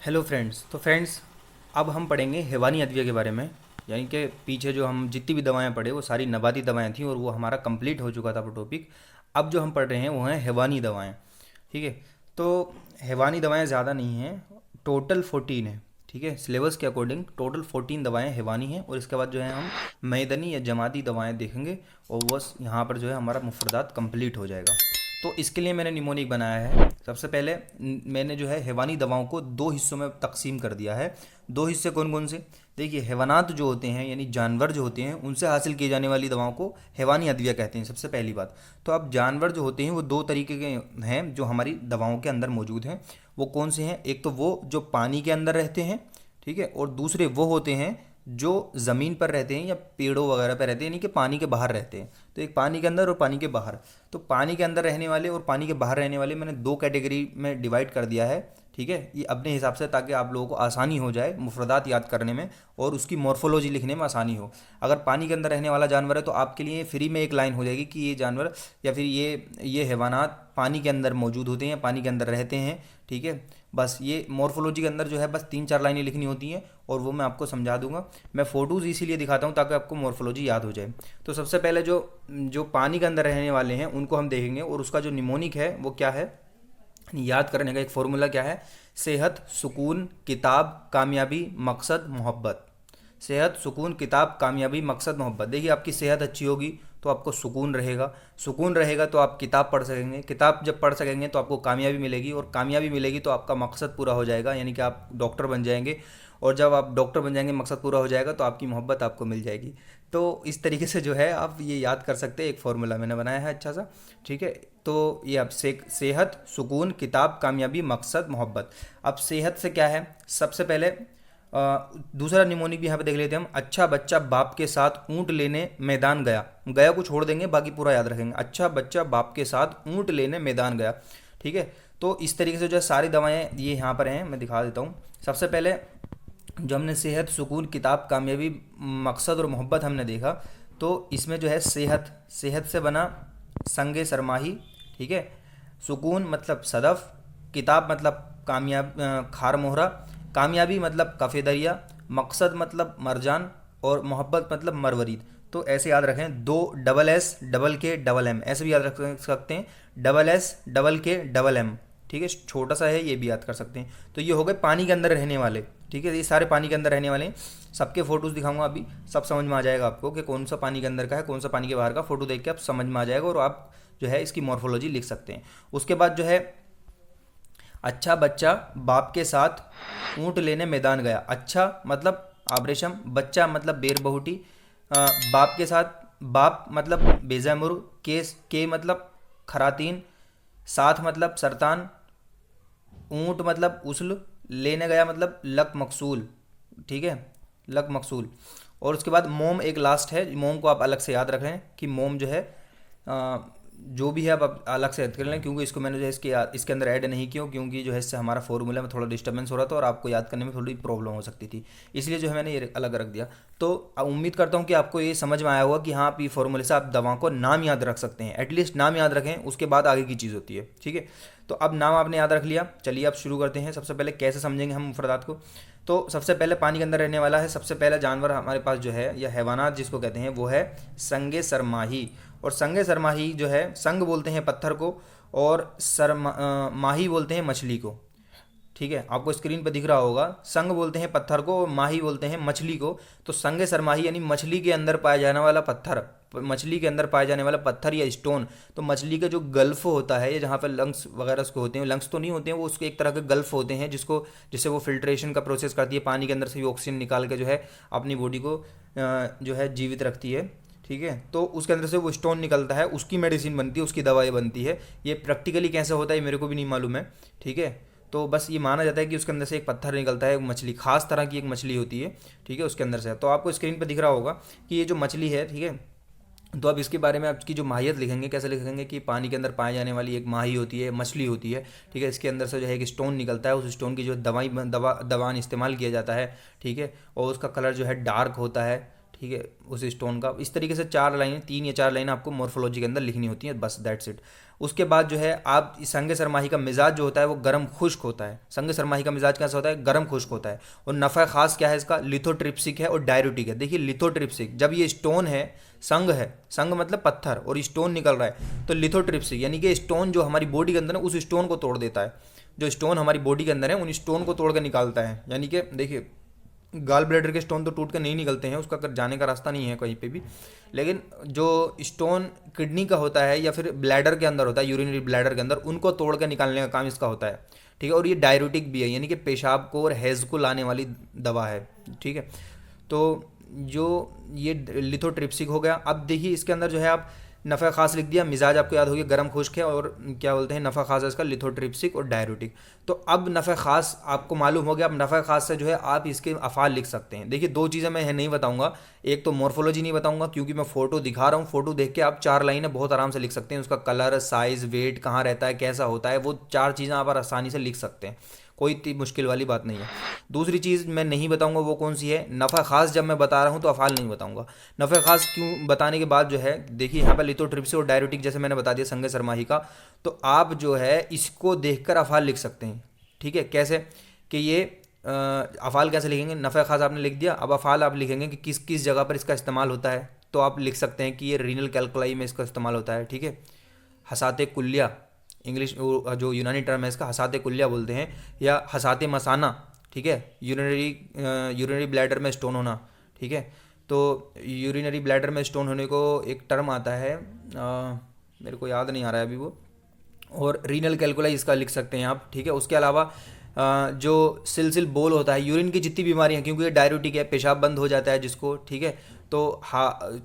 Hello friends. तो friends, अब हम पढ़ेंगे हैवानी अद्विया के बारे में। यानी कि पीछे जो हम जितनी भी दवाएं पढ़े वो सारी नबाती दवाएं थी और वो हमारा कंप्लीट हो चुका था वो टॉपिक। अब जो हम पढ़ रहे हैं वो हैं हैवानी दवाएं। ठीक है। तो हैवानी दवाएं ज़्यादा नहीं हैं, टोटल 14 है। ठीक है, सिलेबस के अकॉर्डिंग टोटल 14 दवाएं हैवानी हैं और इसके बाद जो है हम मैदनी या जमाती दवाएं देखेंगे और बस यहाँ पर जो है हमारा मुफर्दात कंप्लीट हो जाएगा। तो इसके लिए मैंने निमोनिक बनाया है। सबसे पहले मैंने जो है हैवानी दवाओं को दो हिस्सों में तकसीम कर दिया है। दो हिस्से कौन कौन से? देखिए, हैवानात जो होते हैं यानी जानवर जो होते हैं उनसे हासिल की जाने वाली दवाओं को हैवानी अद्विया कहते हैं। सबसे पहली बात तो अब जानवर जो होते हैं वो दो तरीके के हैं जो हमारी दवाओं के अंदर मौजूद हैं। वो कौन से हैं? एक तो वो जो पानी के अंदर रहते हैं, ठीक है, और दूसरे वो होते हैं जो ज़मीन पर रहते हैं या पेड़ों वगैरह पर रहते हैं, यानी कि पानी के बाहर रहते हैं। तो एक पानी के अंदर और पानी के बाहर। तो पानी के अंदर रहने वाले और पानी के बाहर रहने वाले मैंने दो कैटेगरी में डिवाइड कर दिया है। ठीक है, ये अपने हिसाब से, ताकि आप लोगों को आसानी हो जाए मुफरदात याद करने में और उसकी मॉर्फोलॉजी लिखने में आसानी हो। अगर पानी के अंदर रहने वाला जानवर है तो आपके लिए फ्री में एक लाइन हो जाएगी कि ये जानवर या फिर ये हैवानात पानी के अंदर मौजूद होते हैं, पानी के अंदर रहते हैं। ठीक है, बस ये मॉर्फोलॉजी के अंदर जो है बस 3-4 लाइनें लिखनी होती हैं और वो मैं आपको समझा दूंगा। मैं फ़ोटोज़ इसीलिए दिखाता हूँ ताकि आपको मॉर्फोलॉजी याद हो जाए। तो सबसे पहले जो जो पानी के अंदर रहने वाले हैं उनको हम देखेंगे और उसका जो निमोनिक है वो क्या है, याद करने का एक फॉर्मूला क्या है? सेहत, सुकून, किताब, कामयाबी, मकसद, मोहब्बत। सेहत, सुकून, किताब, कामयाबी, मकसद, मोहब्बत। देखिए, आपकी सेहत अच्छी होगी तो आपको सुकून रहेगा, सुकून रहेगा तो आप किताब पढ़ सकेंगे, किताब जब पढ़ सकेंगे तो आपको कामयाबी मिलेगी और कामयाबी मिलेगी तो आपका मकसद पूरा हो जाएगा, यानी कि आप डॉक्टर बन जाएंगे। और जब आप डॉक्टर बन जाएंगे, मकसद पूरा हो जाएगा तो आपकी मोहब्बत आपको मिल जाएगी। तो इस तरीके से जो है आप ये याद कर सकते हैं। एक फार्मूला मैंने बनाया है अच्छा सा। ठीक है, तो ये अब सेहत, सुकून, किताब, कामयाबी, मकसद, मोहब्बत। अब सेहत से क्या है? सबसे पहले दूसरा निमोनिक भी यहाँ पे देख लेते हैं हम। अच्छा बच्चा बाप के साथ ऊँट लेने मैदान गया। गया को छोड़ देंगे, बाकी पूरा याद रखेंगे। अच्छा बच्चा बाप के साथ ऊँट लेने मैदान गया। ठीक है, तो इस तरीके से जो है सारी दवाएं ये यहाँ पर हैं, मैं दिखा देता हूँ। सबसे पहले जो हमने सेहत, सुकून, किताब, कामयाबी, मकसद और मोहब्बत हमने देखा, तो इसमें जो है सेहत, सेहत से बना संगे सरमाही। ठीक है, सुकून मतलब सदफ, किताब मतलब कामयाब खार मोहरा, कामयाबी मतलब कफ़े दरिया, मकसद मतलब मरजान और मोहब्बत मतलब मरवरीद। तो ऐसे याद रखें, दो डबल एस डबल के डबल एम, ऐसे भी याद रख सकते हैं, डबल एस डबल के डबल एम। ठीक है, छोटा सा है, ये भी याद कर सकते हैं। तो ये हो गए पानी के अंदर रहने वाले। ठीक है, ये सारे पानी के अंदर रहने वाले हैं। सबके फ़ोटोज़ दिखाऊंगा अभी, सब समझ में आ जाएगा आपको कि कौन सा पानी के अंदर का है, कौन सा पानी के बाहर का। फ़ोटो देख के आप समझ में आ जाएगा और आप जो है इसकी मॉर्फोलॉजी लिख सकते हैं। उसके बाद जो है, अच्छा बच्चा बाप के साथ ऊँट लेने मैदान गया। अच्छा मतलब आबरेशम, बच्चा मतलब बेर बहुटी, बाप के साथ, बाप मतलब बेजैमुर्ग, के मतलब खरातीन, साथ मतलब सरतान, ऊँट मतलब उसल, लेने गया मतलब लक मकसूल। ठीक है, लक मकसूल। और उसके बाद मोम एक लास्ट है, मोम को आप अलग से याद रख लें कि मोम जो है अ, जो भी है आप अलग से याद कर लें, क्योंकि इसको मैंने जो है इसके अंदर ऐड नहीं किया, क्योंकि जो है इससे हमारा फॉर्मूला में थोड़ा डिस्टर्बेंस हो रहा था और आपको याद करने में थोड़ी प्रॉब्लम हो सकती थी, इसलिए जो है मैंने ये अलग रख दिया। तो उम्मीद करता हूँ कि आपको ये समझ में आया होगा कि हाँ, आप ये फॉर्मूले से आप दवाओं को नाम याद रख सकते हैं। एटलीस्ट नाम याद रखें, उसके बाद आगे की चीज़ होती है। ठीक है, तो अब नाम आपने याद रख लिया, चलिए अब शुरू करते हैं। सबसे पहले कैसे समझेंगे हम मुफरदात को? तो सबसे पहले पानी के अंदर रहने वाला है, सबसे पहला जानवर हमारे पास जो है या हैवानात जिसको कहते हैं वो है संगे सरमाही। और संगे सरमाही जो है, संग बोलते हैं पत्थर को और माही बोलते हैं मछली को। ठीक है, आपको स्क्रीन पर दिख रहा होगा, संग बोलते हैं पत्थर को और माही बोलते हैं मछली को। तो संगे सरमाही यानी मछली के अंदर पाया जाने वाला पत्थर, मछली के अंदर पाए जाने वाला पत्थर या स्टोन। तो मछली का जो गल्फ होता है या जहाँ पर लंग्स वगैरह उसको होते हैं, लंग्स तो नहीं होते हैं वो, उसके एक तरह के गल्फ होते हैं जिससे वो फिल्ट्रेशन का प्रोसेस करती है, पानी के अंदर से भी ऑक्सीजन निकाल के जो है अपनी बॉडी को जो है जीवित रखती है। ठीक है, तो उसके अंदर से वो स्टोन निकलता है, उसकी मेडिसिन बनती है, उसकी दवाई बनती है। ये प्रैक्टिकली कैसे होता है मेरे को भी नहीं मालूम है। ठीक है, तो बस ये माना जाता है कि उसके अंदर से एक पत्थर निकलता है, एक मछली, खास तरह की एक मछली होती है। ठीक है, उसके अंदर से। तो आपको स्क्रीन पर दिख रहा होगा कि ये जो मछली है, ठीक है, तो अब इसके बारे में आपकी जो माहियत लिखेंगे, कैसे लिखेंगे कि पानी के अंदर पाए जाने वाली एक माही होती है, मछली होती है। ठीक है, इसके अंदर से जो है एक स्टोन निकलता है, उस स्टोन की जो दवाई दवान इस्तेमाल किया जाता है। ठीक है, और उसका कलर जो है डार्क होता है, ठीक है, उस स्टोन का। इस तरीके से 4 लाइनें, 3 या 4 लाइनें आपको मॉर्फोलॉजी के अंदर लिखनी होती हैं, बस दैट्स इट। उसके बाद जो है आप संग सरमाही का मिजाज जो होता है वो गर्म खुश्क होता है। संग सरमाही का मिजाज कैसा होता है? गर्म खुश्क होता है। और नफ़ा खास क्या है इसका? लिथोट्रिप्सिक है और डायरेटिक है। देखिए लिथोट्रिप्सिक, जब ये स्टोन है, संग मतलब पत्थर, और स्टोन निकल रहा है तो लिथोट्रिप्सिक यानी कि स्टोन जो हमारी बॉडी के अंदर है उस स्टोन को तोड़ देता है। जो स्टोन हमारी बॉडी के अंदर है उन स्टोन को तोड़ कर निकालता है। यानी कि देखिए गाल ब्लैडर के स्टोन तो टूट कर नहीं निकलते हैं, उसका जाने का रास्ता नहीं है कहीं पे भी। लेकिन जो स्टोन किडनी का होता है या फिर ब्लैडर के अंदर होता है, यूरिनरी ब्लैडर के अंदर, उनको तोड़ कर निकालने का काम इसका होता है। ठीक है, और ये डायरेटिक भी है, यानी कि पेशाब को और हैज़ को लाने वाली दवा है। ठीक है, तो जो ये लिथोट्रिप्सिक हो गया। अब देखिए इसके अंदर जो है आप नफ़ा खास लिख दिया, मिजाज आपको याद हो गया गर्म खुश्क है, और क्या बोलते हैं नफ़ा खास है इसका लिथोट्रिप्सिक और डायरेटिक। तो अब नफ़ा खास आपको मालूम हो गया। अब नफ़ा खास से जो है आप इसके अफ़ाल लिख सकते हैं। देखिए 2 चीज़ें मैं नहीं बताऊंगा, एक तो मॉर्फोलॉजी नहीं बताऊंगा क्योंकि मैं फ़ोटो दिखा रहा हूँ, फ़ोटो देख के आप 4 लाइनें बहुत आराम से लिख सकते हैं। उसका कलर, साइज़, वेट कहाँ रहता है, कैसा होता है, वो 4 चीज़ें आप आसानी से लिख सकते हैं, कोई इतनी मुश्किल वाली बात नहीं है। दूसरी चीज़ मैं नहीं बताऊंगा वो कौन सी है, नफ़ा खास जब मैं बता रहा हूँ तो अफ़ाल नहीं बताऊंगा। नफ़ा खास क्यों बताने के बाद जो है देखिए यहाँ पर लिथोट्रिप्सिक और डायरेटिक जैसे मैंने बता दिया संग सरमाही का, तो आप जो है इसको देखकर अफ़ाल लिख सकते हैं। ठीक है, कैसे कि ये अफ़ाल कैसे लिखेंगे? नफ़ा खास आपने लिख दिया, अब अफ़ाल आप लिखेंगे कि किस किस जगह पर इसका इस्तेमाल होता है। तो आप लिख सकते हैं कि ये रीनल कैल्कुलाई में इसका इस्तेमाल होता है। ठीक है, हसाते कुल्लिया, इंग्लिश जो यूनानी टर्म है इसका हसाते कुल्लिया बोलते हैं, या हसाते मसाना। ठीक है, यूरिनरी ब्लैडर में स्टोन होना। ठीक है, तो यूरिनरी ब्लैडर में स्टोन होने को एक टर्म आता है, मेरे को याद नहीं आ रहा है अभी वो, और रीनल कैलकुलाई इसका लिख सकते हैं आप। ठीक है, उसके अलावा जो सिलसिल बोल होता है, यूरिन की जितनी बीमारी हैं, क्योंकि ये डायरेटिक है, पेशाब बंद हो जाता है जिसको। ठीक है, तो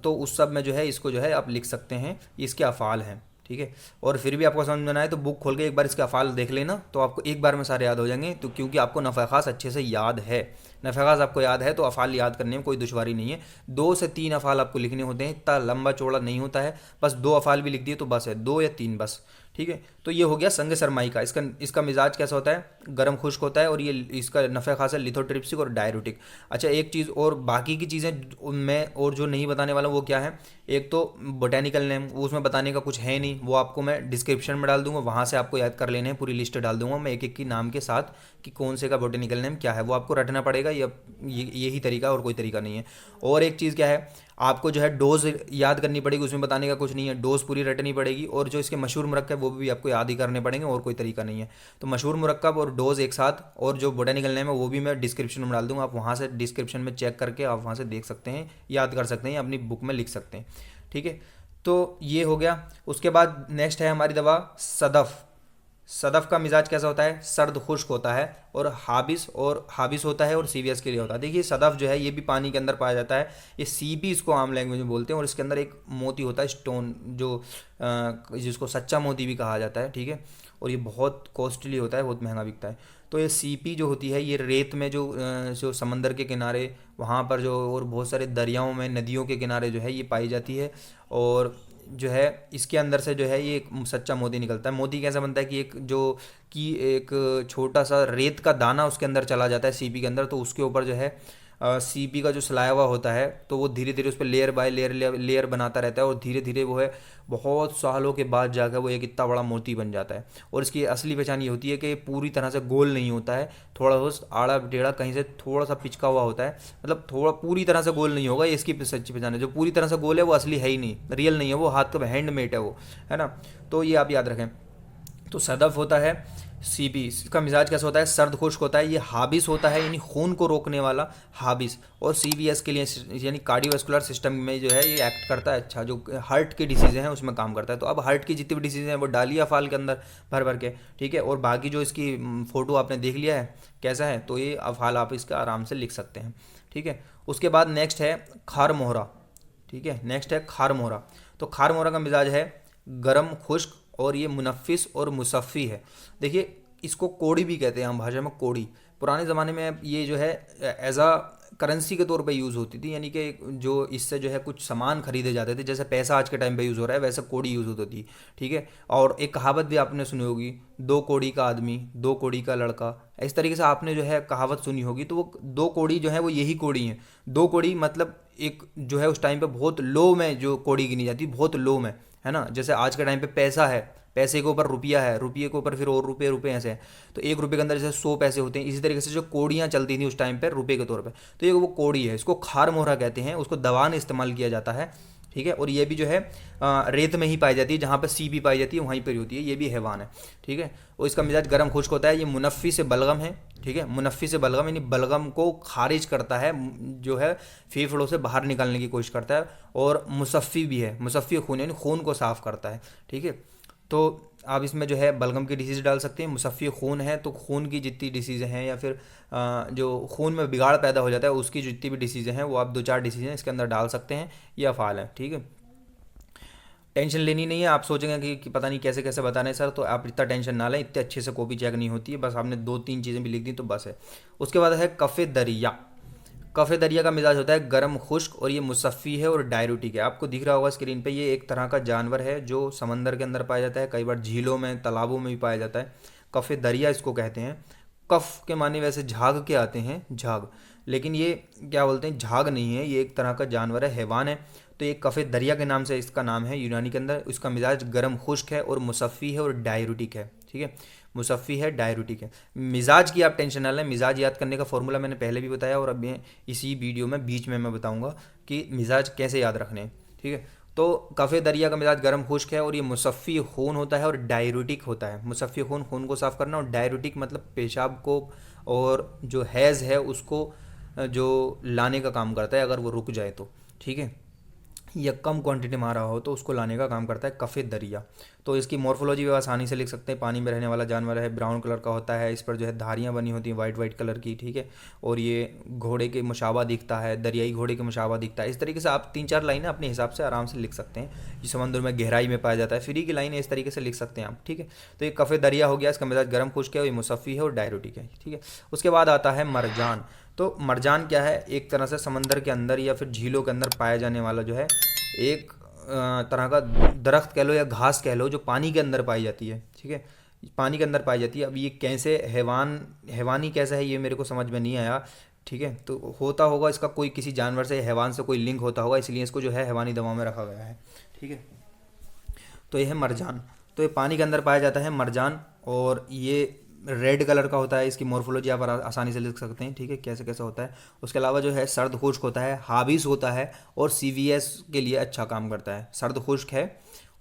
तो उस सब में जो है इसको जो है आप लिख सकते हैं, इसके अफ़ाल हैं। ठीक है, और फिर भी आपको समझ में ना आए तो बुक खोल के एक बार इसके अफ़ाल देख लेना, तो आपको एक बार में सारे याद हो जाएंगे। तो क्योंकि आपको नफ़ा खास अच्छे से याद है, नफ़ा खास आपको याद है तो अफ़ाल याद करने में कोई दुश्वारी नहीं है। 2 से 3 अफ़ाल आपको लिखने होते हैं, इतना लंबा चौड़ा नहीं होता है, बस 2 अफ़ाल भी लिख दिए तो बस है, 2 या 3 बस। ठीक है, तो ये हो गया संग सरमाई का। इसका इसका मिजाज कैसा होता है? गर्म खुश्क होता है, और ये इसका नफ़ा खास है लिथोट्रिप्सिक और डायरेटिक। अच्छा एक चीज़ और, बाकी की चीज़ें मैं और जो नहीं बताने वाला वो क्या है, एक तो बोटेनिकल नेम, वो उसमें बताने का कुछ है नहीं, वो आपको मैं डिस्क्रिप्शन में डाल दूंगा, वहाँ से आपको याद कर लेने हैं, पूरी लिस्ट डाल दूंगा मैं एक एक की नाम के साथ कि कौन से का बोटेनिकल नेम क्या है, वो आपको रटना पड़ेगा। यही तरीका, और कोई तरीका नहीं है। और एक चीज़ क्या है, आपको जो है डोज याद करनी पड़ेगी, उसमें बताने का कुछ नहीं है, डोज पूरी रटनी पड़ेगी। और जो इसके मशहूर मुरक्कब वो भी आपको याद ही करने पड़ेंगे, और कोई तरीका नहीं है। तो मशहूर मुरक्कब और डोज एक साथ, और जो बोटेनिकल नेम है वो भी मैं डिस्क्रिप्शन में डाल दूंगा, आप वहाँ से डिस्क्रिप्शन में चेक करके आप वहाँ से देख सकते हैं, याद कर सकते हैं, अपनी बुक में लिख सकते हैं। ठीक है, तो ये हो गया। उसके बाद नेक्स्ट है हमारी दवा सदफ़। सदफ़ का मिजाज कैसा होता है? सर्द खुश्क होता है, और हाबिस होता है, और सीवियस के लिए होता है। देखिए सदफ़ जो है ये भी पानी के अंदर पाया जाता है, ये सीपी इसको आम लैंग्वेज में बोलते हैं, और इसके अंदर एक मोती होता है स्टोन, जो जिसको सच्चा मोती भी कहा जाता है। ठीक है, और ये बहुत कॉस्टली होता है, बहुत महंगा बिकता है। तो ये सीपी जो होती है ये रेत में जो समंदर के किनारे वहाँ पर जो, और बहुत सारे दरियाओं में, नदियों के किनारे जो है ये पाई जाती है। और जो है इसके अंदर से जो है ये एक सच्चा मोती निकलता है। मोती कैसा बनता है कि एक छोटा सा रेत का दाना उसके अंदर चला जाता है सीपी के अंदर, तो उसके ऊपर जो है सीपी का जो सलाइवा होता है, तो वो धीरे धीरे उस पर लेयर बाय लेयर बनाता रहता है, और धीरे धीरे वो है बहुत सालों के बाद जाकर वो एक इतना बड़ा मोती बन जाता है। और इसकी असली पहचान ये होती है कि पूरी तरह से गोल नहीं होता है, थोड़ा बहुत आड़ा टेढ़ा, कहीं से थोड़ा सा पिचका हुआ होता है, मतलब थोड़ा पूरी तरह से गोल नहीं होगा। ये इसकी सच्ची पहचान है। जो पूरी तरह से गोल है वो असली है ही नहीं, रियल नहीं है, वो हाथ का हैंडमेड है वो, है ना। तो ये आप याद रखें। तो सदफ होता है सीपी, इसका मिजाज कैसा होता है? सर्द खुश्क होता है। ये हाबिस होता है, यानी खून को रोकने वाला हाबिस, और सीवीएस के लिए यानी कार्डियोवास्कुलर सिस्टम में जो है ये एक्ट करता है। अच्छा, जो हार्ट की डिसीज़ें हैं उसमें काम करता है। तो अब हार्ट की जितनी भी डिसीज़ें हैं वो डालिए अफ़ाल के अंदर भर भर के। ठीक है, और बाकी जो इसकी फ़ोटो आपने देख लिया है कैसा है, तो ये अफ़ाल आप इसका आराम से लिख सकते हैं। ठीक है, उसके बाद नेक्स्ट है खार मोहरा। ठीक है, नेक्स्ट है खार मोहरा। तो खार मोहरा का मिजाज है गरम खुश्क, और ये मुनफ़िस और मुसफ़ी है। देखिए इसको कोड़ी भी कहते हैं हम भाषा में, कोड़ी। पुराने ज़माने में ये जो है एज अ करेंसी के तौर पे यूज़ होती थी, यानी कि जो इससे जो है कुछ सामान खरीदे जाते थे, जैसे पैसा आज के टाइम पे यूज़ हो रहा है वैसे कोड़ी यूज़ होती थी। ठीक है। और एक कहावत भी आपने सुनी होगी, दो कोड़ी का आदमी, दो कोड़ी का लड़का। इस तरीके से आपने जो है कहावत सुनी होगी। तो वो दो कोड़ी जो है वो यही कोड़ी हैं। दो कोड़ी मतलब एक जो है उस टाइम पे बहुत लो में जो कोड़ी गिनी जाती, बहुत लो में, है ना। जैसे आज के टाइम पे पैसा है, पैसे के ऊपर रुपया है, रुपये के ऊपर फिर और रुपये, रुपये ऐसे हैं। तो एक रुपये के अंदर जैसे 100 पैसे होते हैं, इसी तरीके से जो कोड़ियाँ चलती थी उस टाइम पे रुपये के तौर पे, तो ये वो कोड़ी है। इसको खार मोहरा कहते हैं, उसको दवान इस्तेमाल किया जाता है। ठीक है। और ये भी जो है रेत में ही पाई जाती है, जहाँ पर सी भी पाई जाती है वहीं पर होती है। ये भी हैवान है। ठीक है। और इसका मिजाज गर्म खुश्क होता है। ये मुनफ़ी से बलगम है। ठीक है। मुनफ़ी से बलगम यानी बलगम को खारिज करता है, जो है फेफड़ों से बाहर निकालने की कोशिश करता है। और मुसफ़ी भी है, मुसफ़ी खून यानी खून को साफ़ करता है। ठीक है। तो आप इसमें जो है बलगम की डिसीज़ डाल सकते हैं। मुसफ़ी खून है तो खून की जितनी डिसीज़ें हैं, या फिर जो खून में बिगाड़ पैदा हो जाता है उसकी जितनी भी डिसीज़ें हैं, वो आप दो चार डिसीज़ें इसके अंदर डाल सकते हैं। ये अफ़ाल है। ठीक है। टेंशन लेनी नहीं है। आप सोचेंगे कि पता नहीं कैसे कैसे बता रहे हैं सर, तो आप इतना टेंशन ना लें, इतने अच्छे से कॉपी चेक नहीं होती है, बस आपने दो तीन चीज़ें भी लिख दी तो बस है। उसके बाद है कफ़े दरिया। कफ़े दरिया का मिजाज होता है गर्म खुश्क, और ये मुसफ़ी है और डायरूटिक है। आपको दिख रहा होगा स्क्रीन पे, ये एक तरह का जानवर है जो समंदर के अंदर पाया जाता है, कई बार झीलों में, तालाबों में भी पाया जाता है। कफ़े दरिया इसको कहते हैं। कफ के माने वैसे झाग के आते हैं, झाग, लेकिन ये क्या बोलते हैं, झाग नहीं है, ये एक तरह का जानवर है, हैवान है। तो ये कफ़े दरिया के नाम से इसका नाम है यूनानी के अंदर। इसका मिजाज गर्म खुश्क है और मुसफ़ी है और डायरूटिक है। ठीक है। मुसफ़ी है, डायरूटिक है। मिजाज की आप टेंशन ना लें। मिजाज याद करने का फॉर्मूला मैंने पहले भी बताया, और अब मैं इसी वीडियो में बीच में मैं बताऊंगा कि मिजाज कैसे याद रखने हैं। ठीक है। तो कफ़े दरिया का मिजाज गर्म खुश्क है, और ये मुसफ़ी खून होता है और डायरूटिक होता है। मुसफ़ी खून, खून को साफ़ करना, और डायरूटिक मतलब पेशाब को और जो हैज़ है उसको जो लाने का काम करता है, अगर वो रुक जाए तो। ठीक है। या कम क्वांटिटी में आ रहा हो तो उसको लाने का काम करता है कफ़े दरिया। तो इसकी मॉर्फोलॉजी भी आसानी से लिख सकते हैं। पानी में रहने वाला जानवर है, ब्राउन कलर का होता है, इस पर जो है धारियाँ बनी होती हैं वाइट वाइट कलर की। ठीक है। और ये घोड़े के मुशाबा दिखता है, दरियाई घोड़े के मुशाबा दिखता है। इस तरीके से आप तीन चार लाइनें अपने हिसाब से आराम से लिख सकते हैं। ये समुद्र में गहराई में पाया जाता है, फ्री की लाइनें इस तरीके से लिख सकते हैं आप। ठीक है। तो ये कफ़े दरिया हो गया, इसका मिजाज गर्म खुश्क है, और ये मुसफ़ी है और डायरूटिक है। ठीक है। उसके बाद आता है मरजान। तो मरजान क्या है, एक तरह से समंदर के अंदर या फिर झीलों के अंदर पाया जाने वाला जो है एक तरह का दरख्त कह लो या घास कह लो, जो पानी के अंदर पाई जाती है। ठीक है। पानी के अंदर पाई जाती है। अब ये कैसे हैवान, हैवानी कैसा है ये मेरे को समझ में नहीं आया। ठीक है। तो होता होगा इसका कोई किसी जानवर से, हैवान से कोई लिंक होता होगा, इसलिए इसको जो है हैवानी दवा में रखा गया है। ठीक है। तो ये है मरजान। तो ये पानी के अंदर पाया जाता है मरजान, और ये रेड कलर का होता है। इसकी मॉर्फोलॉजी आप आसानी से लिख सकते हैं। ठीक है, कैसे कैसे होता है। उसके अलावा जो है सर्द खुश्क होता है, हाबिस होता है, और सीवीएस के लिए अच्छा काम करता है। सर्द खुश्क है,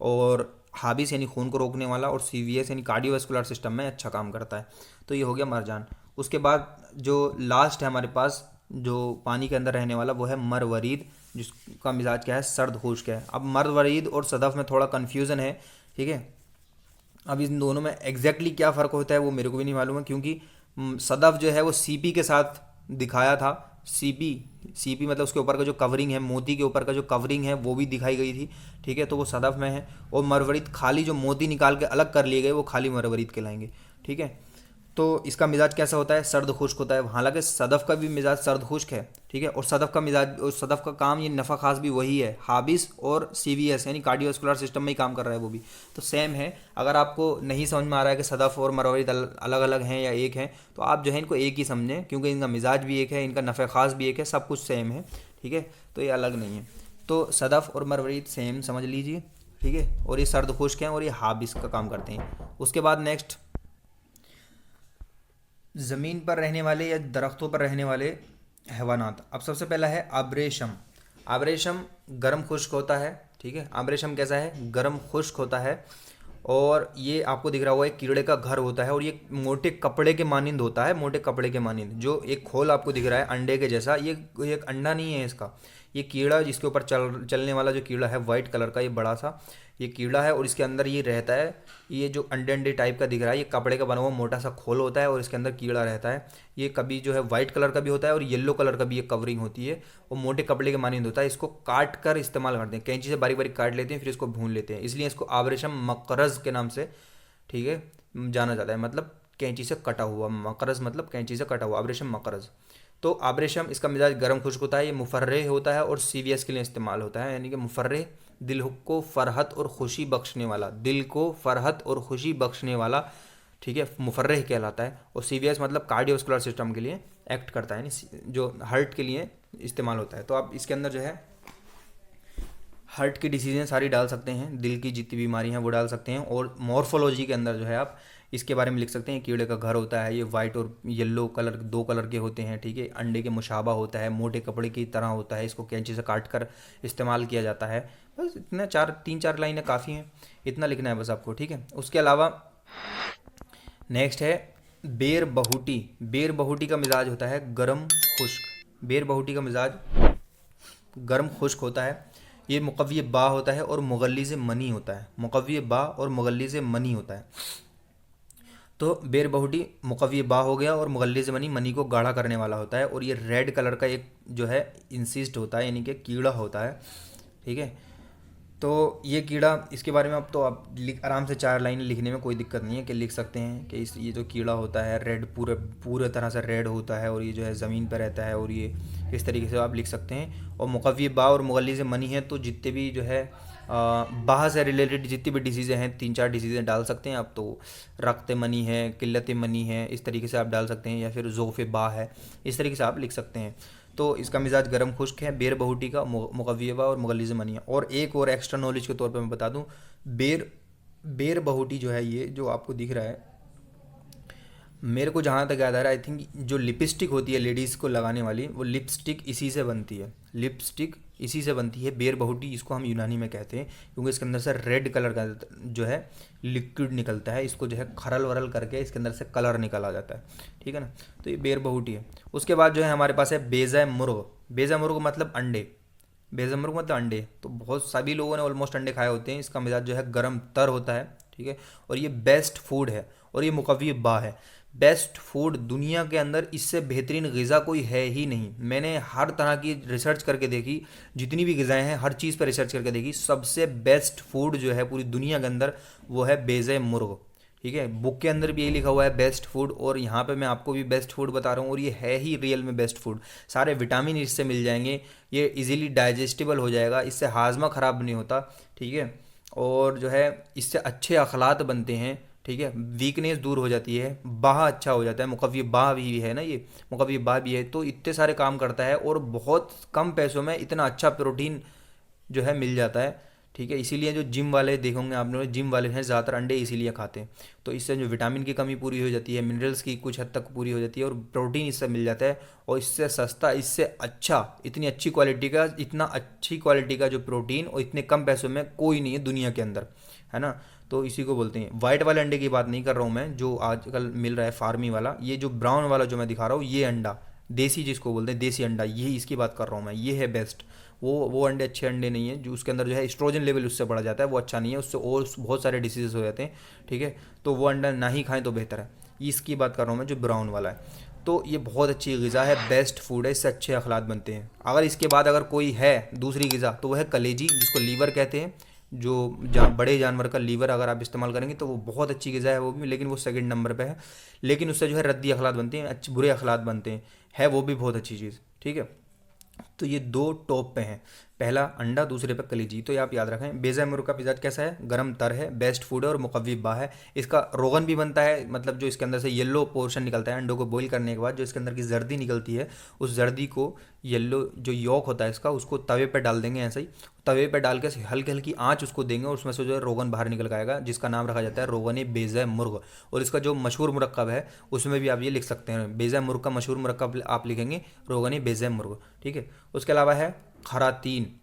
और हाबिस यानी खून को रोकने वाला, और सीवीएस यानी कार्डियोवैस्कुलर सिस्टम में अच्छा काम करता है। तो ये हो गया मरजान। उसके बाद जो लास्ट है हमारे पास जो पानी के अंदर रहने वाला, वो है मरवरीद, जिसका मिजाज क्या है, सर्द खुश्क है। अब मरवरीद और सदफ में थोड़ा कन्फ्यूज़न है। ठीक है। अब इन दोनों में एग्जैक्टली क्या फ़र्क होता है वो मेरे को भी नहीं मालूम है, क्योंकि सदफ जो है वो सीपी के साथ दिखाया था। सीपी, सीपी मतलब उसके ऊपर का जो कवरिंग है, मोती के ऊपर का जो कवरिंग है वो भी दिखाई गई थी। ठीक है। तो वो सदफ में है। और मरवरीद खाली जो मोती निकाल के अलग कर लिए गए वो खाली मरवरीद कहलाएंगे। ठीक है। तो इसका मिजाज कैसा होता है, सर्द खुश्क होता है। हालांकि सदफ़ का भी मिजाज सर्द खुश्क है। ठीक है। और सदफ़ का मिजाज और सदफ़ का काम, ये नफ़ा खास भी वही है, हाबिस और सीवीएस यानी कार्डियोवैस्कुलर सिस्टम में ही काम कर रहा है वो भी, तो सेम है। अगर आपको नहीं समझ में आ रहा है कि सदफ़ और मरवरीद अलग अलग हैं या एक हैं, तो आप जो है इनको एक ही समझें, क्योंकि इनका मिजाज भी एक है, इनका नफ़ा खास भी एक है, सब कुछ सेम है। ठीक है। तो ये अलग नहीं है। तो सदफ़ और मरवरीद सेम समझ लीजिए। ठीक है। और ये सर्द खुश्क हैं और ये हाबिस का काम करते हैं। उसके बाद नेक्स्ट, ज़मीन पर रहने वाले या दरख्तों पर रहने वाले हैवानात। अब सबसे पहला है आब्रेशम। आब्रेशम गर्म खुश्क होता है। ठीक है। आब्रेशम कैसा है, गर्म खुश्क होता है, और ये आपको दिख रहा होगा एक कीड़े का घर होता है, और ये मोटे कपड़े के मानिंद होता है, मोटे कपड़े के मानिंद। जो एक खोल आपको दिख रहा है अंडे के जैसा, ये एक अंडा नहीं है इसका, ये कीड़ा जिसके ऊपर चलने वाला जो कीड़ा है वाइट कलर का, ये बड़ा सा ये कीड़ा है, और इसके अंदर ये रहता है। ये जो अंडे अंडे टाइप का दिख रहा है, ये कपड़े का बना हुआ मोटा सा खोल होता है, और इसके अंदर कीड़ा रहता है। ये कभी जो है वाइट कलर का भी होता है, और येलो कलर का भी ये कवरिंग होती है, और मोटे कपड़े के मानिंद होता है। इसको काट कर इस्तेमाल करते हैं, कैंची से बारीक बारीक काट लेते हैं, फिर इसको भून लेते हैं, इसलिए इसको आबरेशम मकरज के नाम से, ठीक है, जाना जाता है। मतलब कैंची से कटा हुआ, मकरज मतलब कैंची से कटा हुआ, आब्रेशम मकरज। तो आब्रेशम इसका मिजाज गर्म खुश्क होता है, ये मुफर्रे होता है और सीवीएस के लिए इस्तेमाल होता है। यानी कि मुफर्रे दिल को फरहत और खुशी बख्शने वाला, दिल को फरहत और खुशी बख्शने वाला, ठीक है, मुफर्रह कहलाता है। और सीवीएस मतलब कार्डियोवास्कुलर सिस्टम के लिए एक्ट करता है, यानी जो हार्ट के लिए इस्तेमाल होता है। तो आप इसके अंदर जो है हार्ट की डिसीजें सारी डाल सकते हैं, दिल की जितनी बीमारी हैं वो डाल सकते हैं। और मॉर्फोलॉजी के अंदर जो है आप इसके बारे में लिख सकते हैं, कीड़े का घर होता है, ये वाइट और येलो कलर, दो कलर के होते हैं, ठीक है। अंडे के मुशाबा होता है, मोटे कपड़े की तरह होता है, इसको कैंची से काट कर इस्तेमाल किया जाता है। बस इतना, तीन चार लाइनें काफ़ी हैं, इतना लिखना है बस आपको, ठीक है। उसके अलावा नेक्स्ट है बेर बहुटी। बेर बहुटी का मिजाज होता है गरम खुश्क। बेर बहुटी का मिजाज गर्म खुश्क होता है। ये मुकव्वी बा होता है और मुगल्ली से मनी होता है। मुकव्वी बा और मुगल्ली से मनी होता है। तो बेर बहुटी मुकव्वी बा हो गया और मुगल्ली से मनी, मनी को गाढ़ा करने वाला होता है। और ये रेड कलर का एक जो है इंसिस्ट होता है, यानी कि कीड़ा होता है, ठीक है। तो ये कीड़ा, इसके बारे में अब तो आप आराम से 4 लाइन लिखने में कोई दिक्कत नहीं है, कि लिख सकते हैं कि ये जो कीड़ा होता है रेड, पूरे पूरे तरह से रेड होता है और ये जो है ज़मीन पर रहता है, और ये इस तरीके से आप लिख सकते हैं। और मुकव्वी बा और मुगल्ली से मनी है, तो जितने भी जो है बाह से रिलेटेड जितनी भी डिसीज़ें हैं, 3-4 डिसीज़ें डाल सकते हैं आप। तो रक्त मनी है, किल्लत मनी है, इस तरीके से आप डाल सकते हैं, या फिर ज़ोफ़ बा है, इस तरीके से आप लिख सकते हैं। तो इसका मिजाज गर्म खुश्क है, बेर बहुटी का, मुकव्विबा और मुगल्लिज़ मनी है। और एक और एक्स्ट्रा नॉलेज के तौर पे मैं बता दूं, बेर बहुटी जो है, ये जो आपको दिख रहा है, मेरे को जहाँ तक याद आ रहा है, आई थिंक जो लिपस्टिक होती है लेडीज़ को लगाने वाली, वो लिपस्टिक इसी से बनती है। लिपस्टिक इसी से बनती है। बेर बहुटी इसको हम यूनानी में कहते हैं, क्योंकि इसके अंदर से रेड कलर का जो है लिक्विड निकलता है। इसको जो है खरल वरल करके इसके अंदर से कलर निकल आ जाता है, ठीक है ना। तो ये बेर बहुटी है। उसके बाद जो है हमारे पास है बेज़ा मुर्ग। बेज़ा मुर्ग मतलब अंडे। बेज़ा मुर्ग मतलब अंडे। तो बहुत सभी लोगों ने ऑलमोस्ट अंडे खाए होते हैं। इसका मिजाज जो है गर्म तर होता है, ठीक है। और ये बेस्ट फूड है, और ये मुकव्वी बा है। बेस्ट फूड दुनिया के अंदर इससे बेहतरीन ग़िज़ा कोई है ही नहीं। मैंने हर तरह की रिसर्च करके देखी, जितनी भी ग़िज़ाएँ हैं हर चीज़ पर रिसर्च करके देखी, सबसे बेस्ट फूड जो है पूरी दुनिया के अंदर वो है बेज़े मुर्ग, ठीक है। बुक के अंदर भी यही लिखा हुआ है बेस्ट फूड, और यहाँ पे मैं आपको भी बेस्ट फूड बता रहा हूँ, और ये है ही रियल में बेस्ट फूड। सारे विटामिन इससे मिल जाएंगे, ये इजीली डाइजेस्टिबल हो जाएगा, इससे हाजमा ख़राब नहीं होता, ठीक है। और जो है इससे अच्छे अखलात बनते हैं, ठीक है। वीकनेस दूर हो जाती है, बाह अच्छा हो जाता है। मुकव्वी बाह भी है ना, ये मुकव्वी बाह भी है। तो इतने सारे काम करता है, और बहुत कम पैसों में इतना अच्छा प्रोटीन जो है मिल जाता है, ठीक है। इसीलिए जो जिम वाले देखोगे आपने, जिम वाले हैं ज़्यादातर अंडे इसीलिए खाते हैं। तो इससे जो विटामिन की कमी पूरी हो जाती है, मिनरल्स की कुछ हद तक पूरी हो जाती है, और प्रोटीन इससे मिल जाता है। और इससे सस्ता, इससे अच्छा, इतनी अच्छी क्वालिटी का, इतना अच्छी क्वालिटी का जो प्रोटीन, और इतने कम पैसों में कोई नहीं है दुनिया के अंदर, है ना। तो इसी को बोलते हैं। वाइट वाले अंडे की बात नहीं कर रहा हूँ मैं, जो आजकल मिल रहा है फार्मी वाला। ये जो ब्राउन वाला जो मैं दिखा रहा हूँ, ये अंडा देसी जिसको बोलते हैं, देसी अंडा, यही इसकी बात कर रहा हूँ मैं, ये है बेस्ट। वो अंडे अच्छे अंडे नहीं है, जो उसके अंदर जो है एस्ट्रोजन लेवल उससे बढ़ जाता है, वो अच्छा नहीं है, उससे और बहुत सारे डिसीजेस हो जाते हैं, ठीक है। तो वो अंडा ना ही खाएं तो बेहतर है। इसकी बात कर रहा हूँ मैं, जो ब्राउन वाला है। तो ये बहुत अच्छी ग़िज़ा है, बेस्ट फूड है, इससे अच्छे अखलात बनते हैं। अगर इसके बाद अगर कोई है दूसरी ग़िज़ा, तो वह है कलेजी, जिसको लीवर कहते हैं। जो बड़े जानवर का लीवर अगर आप इस्तेमाल करेंगे तो वो बहुत अच्छी ग़िज़ा है वो भी, लेकिन वो सेकंड नंबर पे है। लेकिन उससे जो है रद्दी अखलात बनते हैं, अच्छे बुरे अखलात बनते हैं, है वो भी बहुत अच्छी चीज़, ठीक है। तो ये 2 टॉप पे हैं, पहला अंडा, दूसरे पे कलेजी। तो ये आप याद रखें। बेज़ा मुर्ग का मिजाज कैसा है, गरम तर है, बेस्ट फूड है, और मुकव्वी बा है। इसका रोगन भी बनता है, मतलब जो इसके अंदर से येलो पोर्शन निकलता है अंडों को बॉईल करने के बाद, जो इसके अंदर की जर्दी निकलती है, उस जर्दी को, येलो जो यॉक होता है इसका, उसको तवे पे डाल देंगे ऐसे ही। तवे पे डाल के हल्की हल्की आँच उसको देंगे, और उसमें से जो है रोगन बाहर निकल आएगा, जिसका नाम रखा जाता है रोगन बेज़ा मुर्ग। और इसका जो मशहूर मुरक्कब है उसमें भी आप ये लिख सकते हैं, बेज़ा मुर्ग का मशहूर मुरक्कब आप लिखेंगे रोगन बेज़ा मुर्ग, ठीक है। उसके अलावा है खरातीन।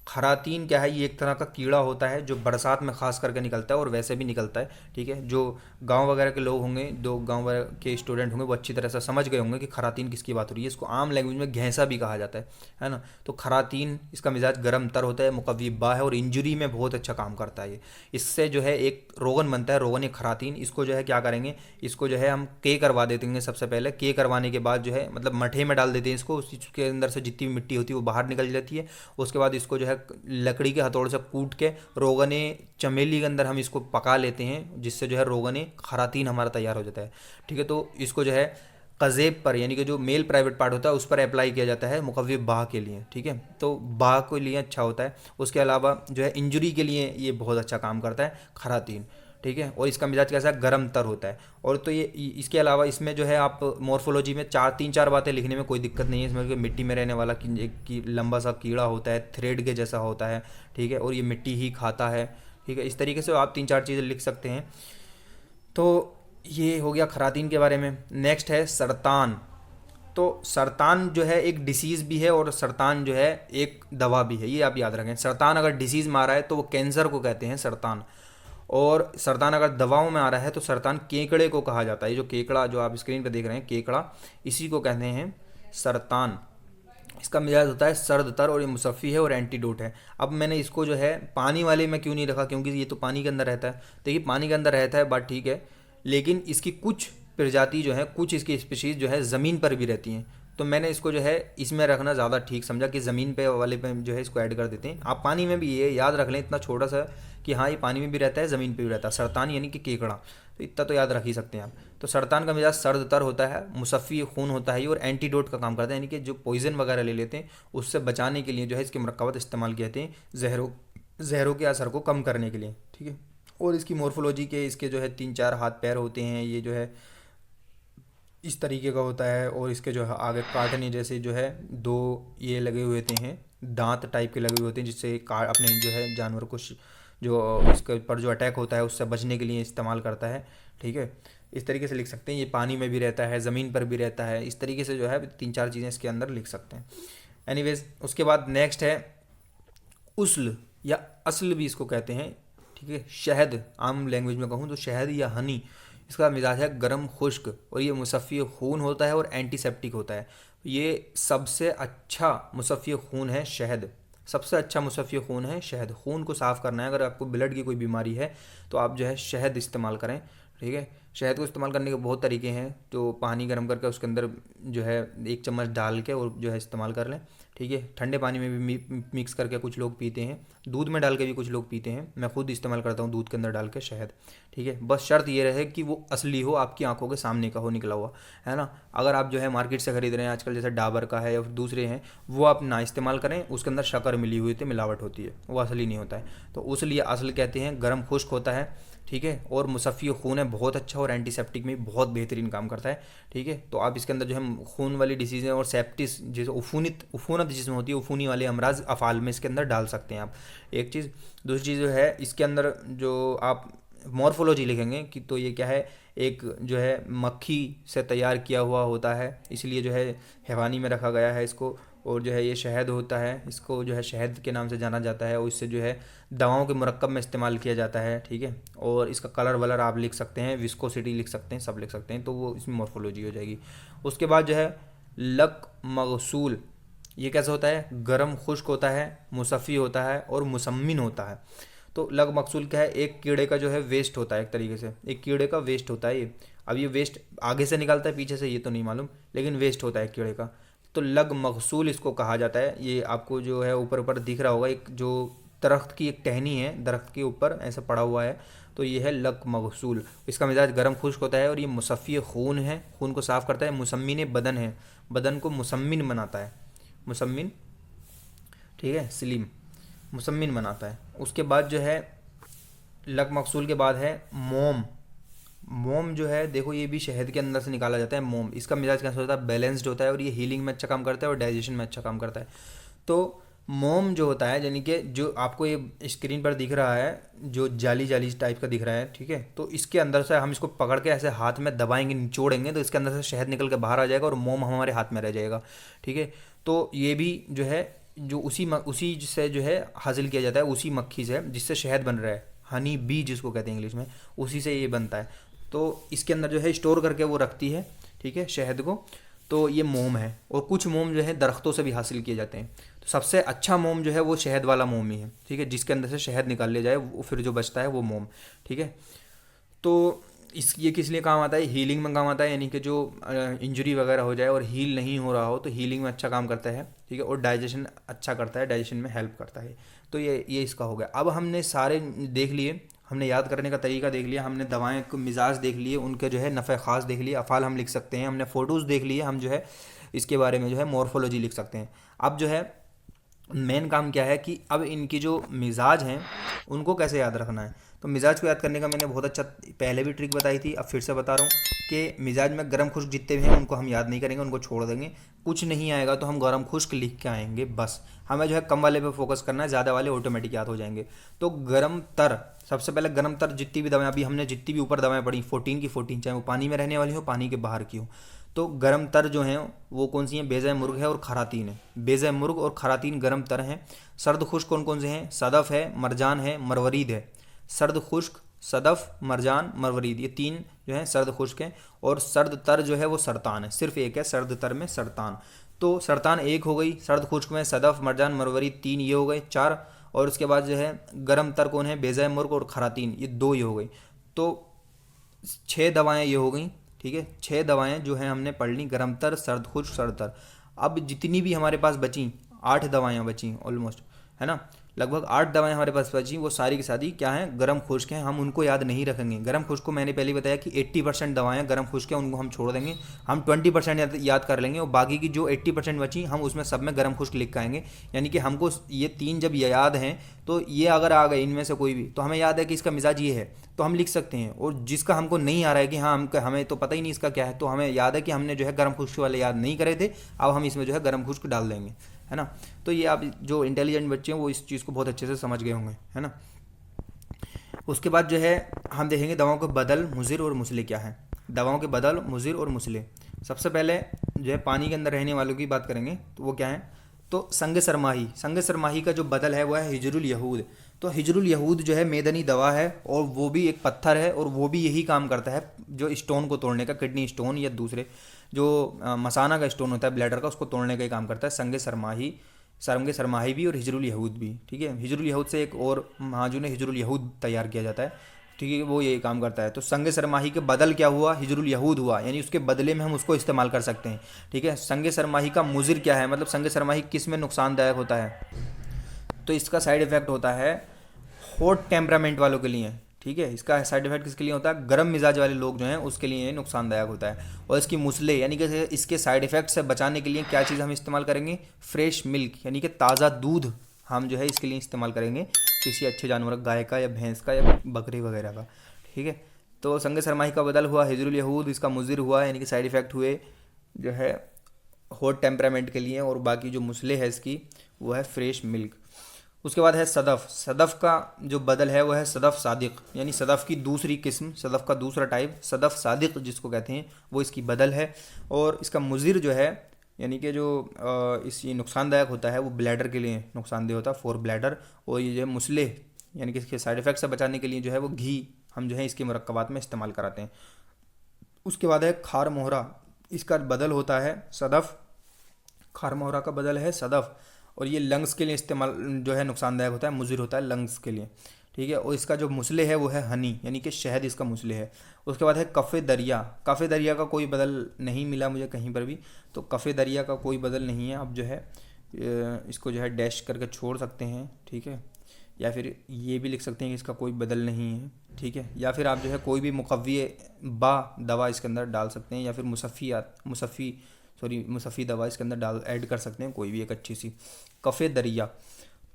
खरातीन क्या है, ये एक तरह का कीड़ा होता है जो बरसात में खास करके निकलता है, और वैसे भी निकलता है, ठीक है। जो गांव वगैरह के लोग होंगे, जो गांव वगैरह के स्टूडेंट होंगे, वो अच्छी तरह से समझ गए होंगे कि खरातीन किसकी बात हो रही है। इसको आम लैंग्वेज में घेंसा भी कहा जाता है ना। तो खरातीन, इसका मिजाज गर्म तर होता है, मुकव्वी बा है, और इंजरी में बहुत अच्छा काम करता है ये। इससे जो है एक रोगन बनता है, रोगन खरातीन। इसको जो है क्या करेंगे, इसको जो है हम के करवा देते हैं। सबसे पहले के करवाने के बाद जो है, मतलब मठे में डाल देते हैं इसको, उसके अंदर से जितनी भी मिट्टी होती है वो बाहर निकल जाती है। उसके बाद इसको जो है है लकड़ी के हथौड़े से कूट के रोगन चमेली के अंदर हम इसको पका लेते हैं, जिससे जो है रोगन खरातीन हमारा तैयार हो जाता है। ठीक है, तो इसको जो है कज़ेब पर यानी कि जो मेल प्राइवेट पार्ट होता है उस पर अप्लाई किया जाता है मुकव्वे बाह के लिए। ठीक है, तो बाह के लिए अच्छा होता है। उसके अलावा जो है इंजरी के लिए ये बहुत अच्छा काम करता है खरातीन। ठीक है, और इसका मिजाज कैसा है, गर्म तर होता है। और तो ये इसके अलावा इसमें जो है आप मॉर्फोलॉजी में तीन चार बातें लिखने में कोई दिक्कत नहीं है इसमें, कि मिट्टी में रहने वाला एक लंबा सा कीड़ा होता है, थ्रेड के जैसा होता है। ठीक है, और ये मिट्टी ही खाता है। ठीक है, इस तरीके से आप तीन चार चीज़ें लिख सकते हैं। तो ये हो गया खरातीन के बारे में। नेक्स्ट है सरतान। तो सरतान जो है एक डिसीज़ भी है और सरतान जो है एक दवा भी है, ये आप याद रखें। सरतान अगर डिसीज़ में आ रहा है तो वो कैंसर को कहते हैं सरतान, और सरतान अगर दवाओं में आ रहा है तो सरतान केकड़े को कहा जाता है। ये जो केकड़ा जो आप स्क्रीन पर देख रहे हैं केकड़ा, इसी को कहते हैं सरतान। इसका मिजाज होता है सर्द तर और ये मुसफ़ी है और एंटीडोट है। अब मैंने इसको जो है पानी वाले में क्यों नहीं रखा, क्योंकि ये तो पानी के अंदर रहता है। देखिए पानी के अंदर रहता है बात ठीक है, लेकिन इसकी कुछ प्रजाति जो है, कुछ इसकी स्पीशीज़ जो है ज़मीन पर भी रहती हैं। तो मैंने इसको जो है इसमें रखना ज़्यादा ठीक समझा कि ज़मीन पे वाले पे जो है इसको ऐड कर देते हैं। आप पानी में भी ये याद रख लें इतना छोटा सा कि हाँ ये पानी में भी रहता है ज़मीन पे भी रहता है। सरतान यानी कि केकड़ा, तो इतना तो याद रख ही सकते हैं आप। तो सरतान का मिजाज सर्द तर होता है, मुसफ़ी खून होता है ये, और एंटीडोट का काम करता है, यानी कि जो पॉइज़न वगैरह ले लेते हैं उससे बचाने के लिए जो है इसके मरकबात इस्तेमाल किए जाते हैं, जहरों के असर को कम करने के लिए। ठीक है, और इसकी मॉर्फोलॉजी के इसके जो है तीन चार हाथ पैर होते हैं, ये जो है इस तरीके का होता है, और इसके जो है आगे काटने जैसे जो है दो ये लगे हुए होते हैं, दांत टाइप के लगे हुए होते हैं, जिससे काट अपने जो है जानवर को जो इसके ऊपर जो अटैक होता है उससे बचने के लिए इस्तेमाल करता है। ठीक है, इस तरीके से लिख सकते हैं। ये पानी में भी रहता है, ज़मीन पर भी रहता है, इस तरीके से जो है तीन चार चीज़ें इसके अंदर लिख सकते हैं। एनीवेज उसके बाद नेक्स्ट है उस्ल या असल भी इसको कहते हैं। ठीक है, शहद आम लैंग्वेज में कहूँ तो शहद या हनी। इसका मिजाज है गर्म खुश्क, और ये मुसफ़ी खून होता है और एंटीसेप्टिक होता है। ये सबसे अच्छा मुसफ़ी खून है शहद, सबसे अच्छा मुसफ़ी खून है शहद। खून को साफ़ करना है, अगर आपको ब्लड की कोई बीमारी है तो आप जो है शहद इस्तेमाल करें। ठीक है, शहद को इस्तेमाल करने के बहुत तरीके हैं। तो पानी गर्म करके उसके अंदर जो है एक चम्मच डाल के और जो है इस्तेमाल कर लें। ठीक है, ठंडे पानी में भी मिक्स करके कुछ लोग पीते हैं, दूध में डाल के भी कुछ लोग पीते हैं। मैं खुद इस्तेमाल करता हूँ दूध के अंदर डाल के शहद। ठीक है, बस शर्त ये रहे कि वो असली हो, आपकी आंखों के सामने का हो निकला हुआ, है ना। अगर आप जो है मार्केट से ख़रीद रहे हैं आजकल, जैसे डाबर का है या फिर दूसरे हैं, वो आप ना इस्तेमाल करें। उसके अंदर शक्कर मिली हुई थी, मिलावट होती है, वो असली नहीं होता है। तो उसलिए असल कहते हैं, गर्म खुश्क होता है। ठीक है, और मुसफ़ी खून है, बहुत अच्छा, और एंटीसेप्टिक में बहुत बेहतरीन काम करता है। ठीक है, तो आप इसके अंदर जो है खून वाली डिसीज़ें और सेप्टिस जैसे उफूनत जिसमें होती है, उफूनी वाले अमराज अफ़ाल में इसके अंदर डाल सकते हैं आप। एक चीज़। दूसरी चीज़ जो है इसके अंदर जो आप मॉर्फोलॉजी लिखेंगे कि तो ये क्या है, एक जो है मक्खी से तैयार किया हुआ होता है, इसलिए जो है हैवानी में रखा गया है इसको। और जो है ये शहद होता है, इसको जो है शहद के नाम से जाना जाता है, और इससे जो है दवाओं के मुरक्कब में इस्तेमाल किया जाता है। ठीक है, और इसका कलर वलर आप लिख सकते हैं, विस्कोसिटी लिख सकते हैं, सब लिख सकते हैं, तो वो इसमें मॉर्फोलॉजी हो जाएगी। उसके बाद जो है लक मगसूल, ये कैसा होता है, गर्म खुश्क होता है, मुसफ़ी होता है और मुसम्मिन होता है। तो लग मकसूल क्या है, एक कीड़े का जो है वेस्ट होता है, एक तरीके से एक कीड़े का वेस्ट होता है ये। अब ये वेस्ट आगे से निकलता है पीछे से ये तो नहीं मालूम, लेकिन वेस्ट होता है कीड़े का, तो लग मकसूल इसको कहा जाता है। ये आपको जो है ऊपर ऊपर दिख रहा होगा, एक जो दरख्त की एक टहनी है, दरख्त के ऊपर ऐसा पड़ा हुआ है, तो ये है लक मकसूल। इसका मिजाज गर्म खुश्क होता है और ये मुसफ़ी खून है, खून को साफ़ करता है। मुसम्मिन बदन है, बदन को मुसम्मिन बनाता है, मुसम्मिन। ठीक है, सलीम मुसम्मिन बनाता है। उसके बाद जो है लक मकसूल के बाद है मोम। मोम जो है देखो, ये भी शहद के अंदर से निकाला जाता है मोम। इसका मिजाज कैसा होता है, बैलेंस्ड होता है, और ये हीलिंग में अच्छा काम करता है और डाइजेशन में अच्छा काम करता है। तो मोम जो होता है, यानी कि जो आपको ये स्क्रीन पर दिख रहा है, जो जाली जाली टाइप का दिख रहा है, ठीक है, तो इसके अंदर से हम इसको पकड़ के ऐसे हाथ में दबाएंगे, निचोड़ेंगे, तो इसके अंदर से शहद निकल के बाहर आ जाएगा और मोम हमारे हाथ में रह जाएगा। ठीक है, तो ये भी जो है जो उसी से जो है हासिल किया जाता है, उसी मक्खी से जिससे शहद बन रहा है, हनी बी जिसको कहते हैं इंग्लिश में, उसी से ये बनता है। तो इसके अंदर जो है स्टोर करके वो रखती है, ठीक है, शहद को। तो ये मोम है, और कुछ मोम जो है दरख्तों से भी हासिल किए जाते हैं। तो सबसे अच्छा मोम जो है वो शहद वाला मोम ही है, ठीक है, जिसके अंदर से शहद निकाल लिया जाए, वो फिर जो बचता है वो मोम। ठीक है, तो ये किस लिए काम आता है, हीलिंग में काम आता है, यानी कि जो इंजरी वगैरह हो जाए और हील नहीं हो रहा हो तो हीलिंग में अच्छा काम करता है, ठीक है। और डाइजेशन अच्छा करता है, डाइजेशन में हेल्प करता है। तो ये इसका हो गया। अब हमने सारे देख लिए, हमने याद करने का तरीका देख लिया, हमने दवाएं को मिजाज देख लिए, उनके जो है नफ़े ख़ास देख लिए, अफ़ाल हम लिख सकते हैं, हमने फ़ोटोज़ देख लिए, हम जो है इसके बारे में जो है मॉर्फोलॉजी लिख सकते हैं। अब जो है मेन काम क्या है कि अब इनकी जो मिजाज हैं उनको कैसे याद रखना है। तो मिजाज को याद करने का मैंने बहुत अच्छा पहले भी ट्रिक बताई थी, अब फिर से बता रहा हूँ कि मिजाज में गर्म खुश्क जितने भी हैं उनको हम याद नहीं करेंगे, उनको छोड़ देंगे। कुछ नहीं आएगा तो हम गर्म खुश्क लिख के आएंगे बस। हमें जो है कम वाले पे फोकस करना है, ज़्यादा वाले ऑटोमेटिक याद हो जाएंगे। तो गर्म तर, सबसे पहले गर्म तर जितनी भी दवाएं, अभी हमने जितनी भी ऊपर दवाएं पढ़ी 14 की 14, चाहे वो पानी में रहने वाली हो पानी के बाहर की हो। तो गरम तर जो हैं वो कौन सी हैं, बेज़ मुर्ग है और खरातीन है। बेज़ मुर्ग और खरातीन गरम तर हैं। सर्द खुश्क कौन कौन से हैं, सदफ़ है, मरजान है, मरवरीद है। सर्द खुश्क, सदफ़, मरजान, मरवरीद, ये तीन जो हैं सर्द खुश्क हैं। और सर्द तर जो है वो सरतान है, सिर्फ एक है सर्द तर में, सरतान। तो सरतान एक हो गई, सर्द खुश्क में सदफ़, मरजान, मरवरीद तीन, ये हो गए चार। और उसके बाद जो है गरम तर कौन है, बेज़ मुर्ग और खरातीन, ये दो, ये हो गई। तो 6 दवाएं ये हो गई, ठीक है। 6 दवाएं जो हैं हमने पढ़ ली, गरम तर, सर्द खुश्क, सर्द तर। अब जितनी भी हमारे पास बची, 8 दवाएं बची ऑलमोस्ट, है ना, लगभग 8 दवाएं हमारे पास बची, वो सारी की सारी क्या हैं, गरम खुश्क हैं। हम उनको याद नहीं रखेंगे। गरम खुश्क को मैंने पहले ही बताया कि 80% दवाएं गरम खुश्क हैं, उनको हम छोड़ देंगे। हम 20% याद कर लेंगे और बाकी की जो 80% बची हम उसमें सब में गरम खुश्क लिख के आएंगे। यानी कि हमको ये तीन जब याद हैं तो ये अगर आ गए इनमें से कोई भी, तो हमें याद है कि इसका मिजाज ये है तो हम लिख सकते हैं। और जिसका हमको नहीं आ रहा है कि हाँ हमें तो पता ही नहीं इसका क्या है, तो हमें याद है कि हमने जो है गर्म खुश्क वाले याद नहीं करे थे, अब हम इसमें जो है गर्म खुश्क डाल देंगे, है ना। तो ये आप जो इंटेलिजेंट बच्चे हैं वो इस चीज़ को बहुत अच्छे से समझ गए होंगे, है ना। उसके बाद जो है हम देखेंगे दवाओं के बदल, मुज़िर और मुसले क्या है। दवाओं के बदल, मुज़िर और मुसले। सबसे पहले जो है पानी के अंदर रहने वालों की बात करेंगे, तो वो क्या है, तो संग सरमाही। संग सरमाही का जो बदल है वो है हिजरुल यहूद। तो हिजरुल यहूद जो है मेदनी दवा है और वो भी एक पत्थर है और वो भी यही काम करता है जो स्टोन को तोड़ने का, किडनी स्टोन या दूसरे जो मसाना का स्टोन होता है ब्लैडर का, उसको तोड़ने का ही काम करता है संग सरमाही। संग सरमाही भी और हिजरुल यहूद भी, ठीक है। हिजरुल यहूद से एक और महाजून हिजरुल यहूद तैयार किया जाता है, ठीक है, वो यही काम करता है। तो संग सरमाही के बदल क्या हुआ, हिजरुल यहूद हुआ, यानी उसके बदले में हम उसको इस्तेमाल कर सकते हैं, ठीक है। संग सरमाही का मुज़िर क्या है, मतलब संग सरमाही किस में नुकसानदायक होता है, तो इसका साइड इफ़ेक्ट होता है हॉट टेम्परामेंट वालों के लिए, ठीक है। इसका साइड इफेक्ट किसके लिए होता है, गर्म मिजाज वाले लोग जो हैं उसके लिए नुकसानदायक होता है। और इसकी मुसले यानी कि इसके साइड इफेक्ट से बचाने के लिए क्या चीज़ हम इस्तेमाल करेंगे, फ्रेश मिल्क यानी कि ताज़ा दूध हम जो है इसके लिए इस्तेमाल करेंगे, किसी अच्छे जानवर गाय का या भैंस का या बकरी वगैरह का, ठीक है। तो संग सरमाही का बदल हुआ हिजरुल यहूद, इसका मुज़िर हुआ यानी कि साइड इफ़ेक्ट हुए जो है हॉट टेम्परामेंट के लिए, और बाकी जो मुसले है इसकी वो है फ्रेश मिल्क। उसके बाद है सदफ़। सदफ़ का जो बदल है वो है सदफ़ सादिक, यानी सदफ़ की दूसरी किस्म, सदफ़ का दूसरा टाइप सदफ़ सादिक जिसको कहते हैं, वो इसकी बदल है। और इसका मुज़िर जो है यानी कि जो इस ये नुकसानदायक होता है वो ब्लैडर के लिए नुकसानदेह होता है, फॉर ब्लैडर। और ये जो है मुसले यानी कि इसके साइड इफ़ेक्ट से बचाने के लिए जो है वो घी हम जो है इसके मुरक्कबात में इस्तेमाल कराते हैं। उसके बाद है खार मोहरा, इसका बदल होता है सदफ़। खार मोहरा का बदल है सदफ़ और ये लंग्स के लिए इस्तेमाल जो है नुकसानदायक होता है, मुज़िर होता है लंग्स के लिए, ठीक है। और इसका जो मुसले है वो है हनी यानी कि शहद, इसका मुसले है। उसके बाद है कफ़े दरिया। कफ़े दरिया का कोई बदल नहीं मिला मुझे कहीं पर भी, तो कफ़े दरिया का कोई बदल नहीं है। अब जो है इसको जो है डैश करके छोड़ सकते हैं, ठीक है, या फिर ये भी लिख सकते हैं कि इसका कोई बदल नहीं है, ठीक है। या फिर आप जो है कोई भी मुकव्वी बा दवा इसके अंदर डाल सकते हैं, या फिर मुसफ़ी दवा इसके अंदर डाल ऐड कर सकते हैं, कोई भी एक अच्छी सी। कफ़े दरिया,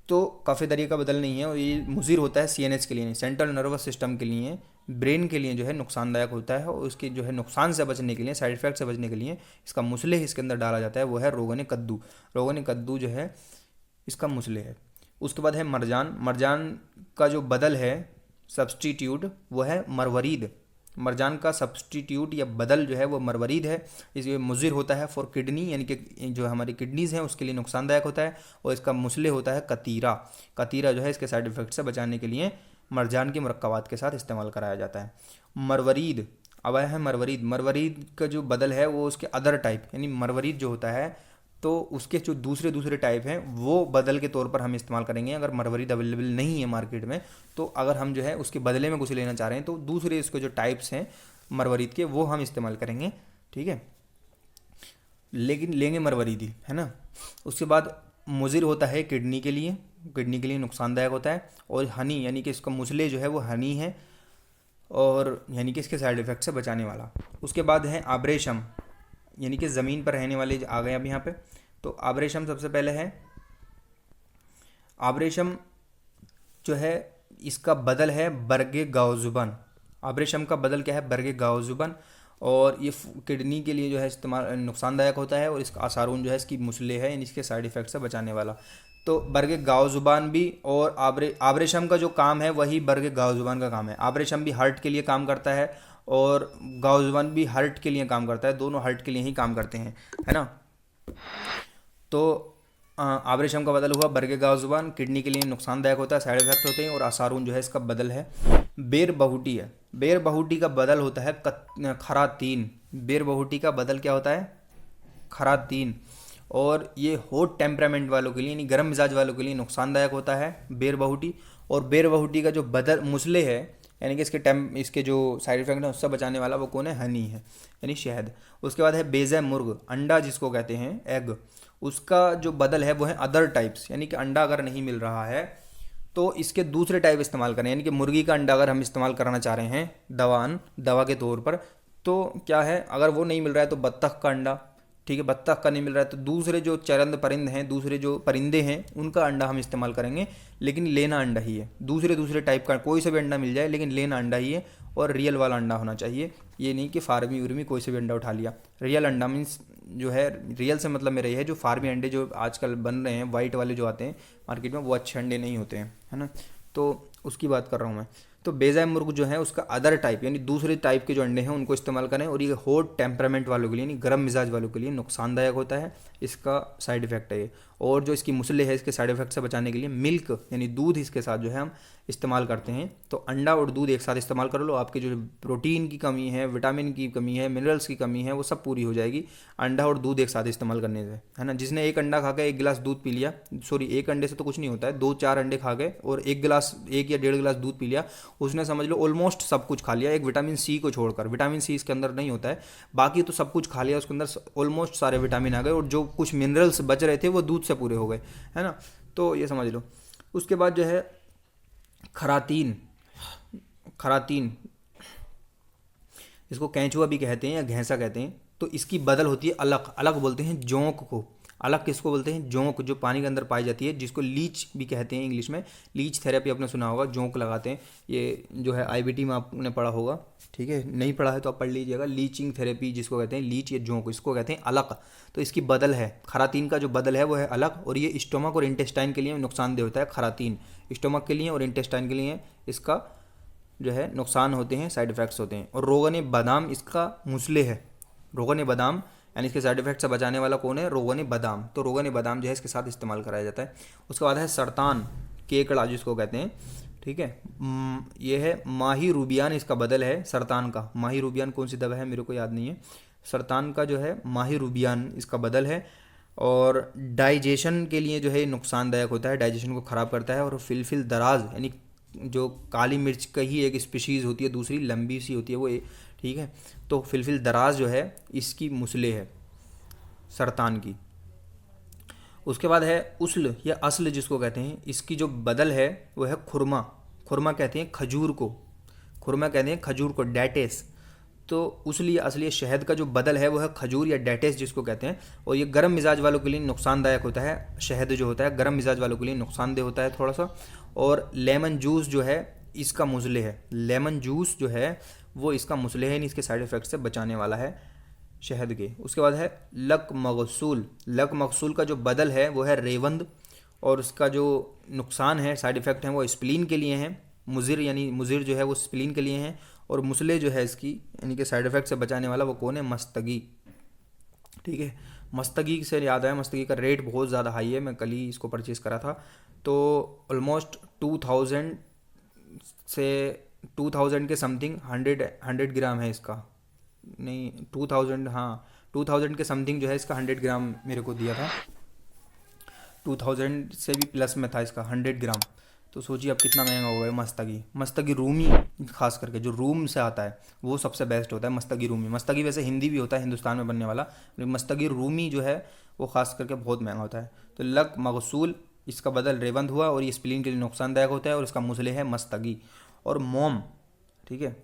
तो कफ़े दरिया का बदल नहीं है और ये मुज़िर होता है सीएनएस के लिए नहीं, सेंट्रल नर्वस सिस्टम के लिए, ब्रेन के लिए जो है नुकसानदायक होता है। और उसके जो है नुकसान से बचने के लिए, साइड इफ़ेक्ट से बचने के लिए इसका मुसले इसके अंदर डाला जाता है, वो है रोगन कद्दू। रोगन कद्दू जो है इसका मुसले है। उसके बाद है मरजान। मरजान का जो बदल है सब्सटीट्यूट वो है मरवरीद। मरजान का सब्सटीट्यूट या बदल जो है वो मरवरीद है। इसलिए मुज़िर होता है फॉर किडनी यानी कि जो हमारी किडनीज़ हैं उसके लिए नुकसानदायक होता है। और इसका मुसले होता है कतीरा। कतीरा जो है इसके साइड इफ़ेक्ट से बचाने के लिए मरजान के मुरक्कबात के साथ इस्तेमाल कराया जाता है। मरवरीद, अब आया है मरवरीद। मरवरीद का जो बदल है वो उसके अदर टाइप यानी मरवरीद जो होता है तो उसके जो दूसरे दूसरे टाइप हैं वो बदल के तौर पर हम इस्तेमाल करेंगे। अगर मरवरीद अवेलेबल नहीं है मार्केट में, तो अगर हम जो है उसके बदले में कुछ लेना चाह रहे हैं तो दूसरे इसके जो टाइप्स हैं मरवरीद के वो हम इस्तेमाल करेंगे, ठीक है। लेकिन लेंगे मरवरीदी, है ना। उसके बाद मुजिर होता है किडनी के लिए, किडनी के लिए नुकसानदायक होता है। और हनी यानी कि इसका मुसले जो है वो हनी है, और यानी कि इसके साइड इफ़ेक्ट से बचाने वाला। उसके बाद है आब्रेशम, यानी कि ज़मीन पर रहने वाले आ गए अब यहाँ पे। तो आब्रेशम सबसे पहले है, आब्रेशम जो है इसका बदल है बरगे गाउजुबन। आब्रेशम का बदल क्या है? बरगे गाउजुबन। और ये किडनी के लिए जो है इस्तेमाल नुकसानदायक होता है, और इसका आसारून जो है इसकी मुसले है, यानी इसके साइड इफ़ेक्ट से बचाने वाला। तो बरगे गाउजुबान भी और आब्रेशम का जो काम है वही बरगे गाउजुबान का काम है। आब्रेशम भी हार्ट के लिए काम करता है और गाउजुबान भी हार्ट के लिए काम करता है, दोनों हार्ट के लिए ही काम करते हैं, है ना। तो आब्रेशम का बदल हुआ बरगे गाउजुबान, किडनी के लिए नुकसानदायक होता है, साइड इफेक्ट होते हैं। और आसारून जो है इसका बदल है बेर बहुटी है। बेर बहुटी का बदल होता है खरातीन। बेर बहुटी का बदल क्या होता है? खरातीन। और ये हॉट टेम्परामेंट वालों के लिए, यानी गर्म मिजाज वालों के लिए नुकसानदायक होता है बेर बहुटी। और बेर बहुटी का जो बदल मुसले है, यानी कि इसके जो साइड इफेक्ट है उससे बचाने वाला वो कौन है? हनी है, यानी शहद। उसके बाद है बेज़े मुर्ग, अंडा जिसको कहते हैं एग, उसका जो बदल है वो है अदर टाइप्स, यानी कि अंडा अगर नहीं मिल रहा है तो इसके दूसरे टाइप इस्तेमाल करें। यानी कि मुर्गी का अंडा अगर हम इस्तेमाल कराना चाह रहे हैं दवा के तौर पर, तो क्या है, अगर वो नहीं मिल रहा है तो बत्तख का अंडा, ठीक है। बत्तख का नहीं मिल रहा है तो दूसरे जो चरंद परिंद हैं, दूसरे जो परिंदे हैं, उनका अंडा हम इस्तेमाल करेंगे। लेकिन लेना अंडा ही है, दूसरे दूसरे टाइप का कोई सा भी अंडा मिल जाए, लेकिन लेना अंडा ही है। और रियल वाला अंडा होना चाहिए, ये नहीं कि फार्मी उर्मी कोई से भी अंडा उठा लिया। रियल अंडा मीन्स जो है, रियल से मतलब मेरा ये है, जो फार्मी अंडे जो आजकल बन रहे हैं वाइट वाले जो आते हैं मार्केट में, वो अच्छे अंडे नहीं होते हैं, है ना। तो उसकी बात कर रहा हूँ मैं। तो बेज़ाय मुर्ग जो है उसका अदर टाइप, यानी दूसरे टाइप के जो अंडे हैं उनको इस्तेमाल करें। और ये हॉट टेम्परामेंट वालों के लिए, यानी गर्म मिजाज वालों के लिए नुकसानदायक होता है, इसका साइड इफेक्ट है ये। और जो इसकी मुसले है, इसके साइड इफेक्ट से बचाने के लिए मिल्क यानी दूध इसके साथ जो है हम इस्तेमाल करते हैं। तो अंडा और दूध एक साथ इस्तेमाल कर लो, आपकी जो प्रोटीन की कमी है, विटामिन की कमी है, मिनरल्स की कमी है, वो सब पूरी हो जाएगी अंडा और दूध एक साथ इस्तेमाल करने से, है ना। जिसने एक अंडा खा के एक गिलास दूध पी लिया, सॉरी एक अंडे से तो कुछ नहीं होता है, 2-4 अंडे खा गए और एक या 1.5 गिलास दूध पी लिया, उसने समझ लो ऑलमोस्ट सब कुछ खा लिया, एक विटामिन सी को छोड़कर। विटामिन सी इसके अंदर नहीं होता है, बाकी तो सब कुछ खा लिया, उसके अंदर ऑलमोस्ट सारे विटामिन आ गए, और जो कुछ मिनरल्स बच रहे थे वो दूध से पूरे हो गए, है ना। तो ये समझ लो। उसके बाद जो है खरातीन, खरातीन इसको कैंचुआ भी कहते हैं या घैंसा कहते हैं। तो इसकी बदल होती है अलग, अलग बोलते हैं जोंक को। अलग किसको बोलते हैं? जोंक, जो पानी के अंदर पाई जाती है, जिसको लीच भी कहते हैं इंग्लिश में। लीच थेरेपी आपने सुना होगा, जोंक लगाते हैं। ये जो है आईबीटी में आपने पढ़ा होगा, ठीक है। नहीं पढ़ा है तो आप पढ़ लीजिएगा। लीचिंग थेरेपी जिसको कहते हैं, लीच या जोंक, इसको कहते हैं अलग। तो इसकी बदल है, खरातीन का जो बदल है वो है अलग। और ये स्टोमक और इंटेस्टाइन के लिए नुकसानदेह होता है। खरातीन स्टोमक के लिए और इंटेस्टाइन के लिए इसका जो है नुकसान होते हैं, साइड इफ़ेक्ट्स होते हैं। और रोगन बादाम इसका मुसले है। रोगन बादाम यानी इसके साइड इफेक्ट से बचाने वाला कौन है? रोगन बादाम। तो रोगन बादाम जो है इसके साथ इस्तेमाल कराया जाता है। उसके बाद है सरतान, केकड़ा जिसको कहते हैं, ठीक है। ये है माही रूबियान, इसका बदल है सरतान का। माही रूबियान कौन सी दवा है मेरे को याद नहीं है। सरतान का जो है माही रूबियान इसका बदल है। और डाइजेशन के लिए जो है नुकसानदायक होता है, डाइजेशन को ख़राब करता है। और फिलफिल दराज यानी जो काली मिर्च का ही एक स्पीशीज़ होती है, दूसरी लंबी सी होती है वो, ठीक है। तो फिलफिल दराज जो है इसकी मुसले है सरतान की। उसके बाद है उसल या असल जिसको कहते हैं, इसकी जो बदल है वो है खुरमा। खुरमा कहते हैं खजूर को, खुरमा कहते हैं खजूर को, डेटेस। तो उसली या असली शहद का जो बदल है वो है खजूर या डेटेस जिसको कहते हैं। और ये गर्म मिजाज वालों के लिए नुकसानदायक होता है। शहद जो होता है गर्म मिजाज वालों के लिए नुकसानदेह होता है थोड़ा सा। और लेमन जूस जो है इसका मुसले है। लेमन जूस जो है वो इसका मुसले है, इसके साइड इफ़ेक्ट से बचाने वाला है शहद के। उसके बाद है लक मगसूल। लक मगसूल का जो बदल है वो है रेवंद। और उसका जो नुकसान है, साइड इफ़ेक्ट हैं, वो स्प्लीन के लिए हैं। मुजिर यानी मुजिर जो है वो स्प्लीन के लिए हैं। और मुसले जो है इसकी यानी कि साइड इफ़ेक्ट से बचाने वाला वो कौन है? मस्तगी, ठीक है। मस्तगी से याद आया, मस्तगी का रेट बहुत ज़्यादा हाई है, मैं कल ही इसको परचेज़ करा था। तो ऑलमोस्ट 2000 से 2000 के समथिंग 100 ग्राम है इसका, नहीं 2000, हाँ 2000 के समथिंग जो है इसका 100 ग्राम मेरे को दिया था, 2000 से भी प्लस में था इसका 100 ग्राम। तो सोचिए अब कितना महंगा होगा ये मस्तगी। मस्तगी रूमी, खास करके जो रूम से आता है वो सबसे बेस्ट होता है मस्तगी रूमी। मस्तगी वैसे हिंदी भी होता है हिंदुस्तान में बनने वाला, लेकिन मस्तगी रूमी जो है वो खास करके बहुत महंगा होता है। तो लक मगसूल, इसका बदल रेवंत हुआ और ये स्प्लीन के लिए नुकसानदायक होता है, और इसका मुसले है मस्तगी। और मोम, ठीक है,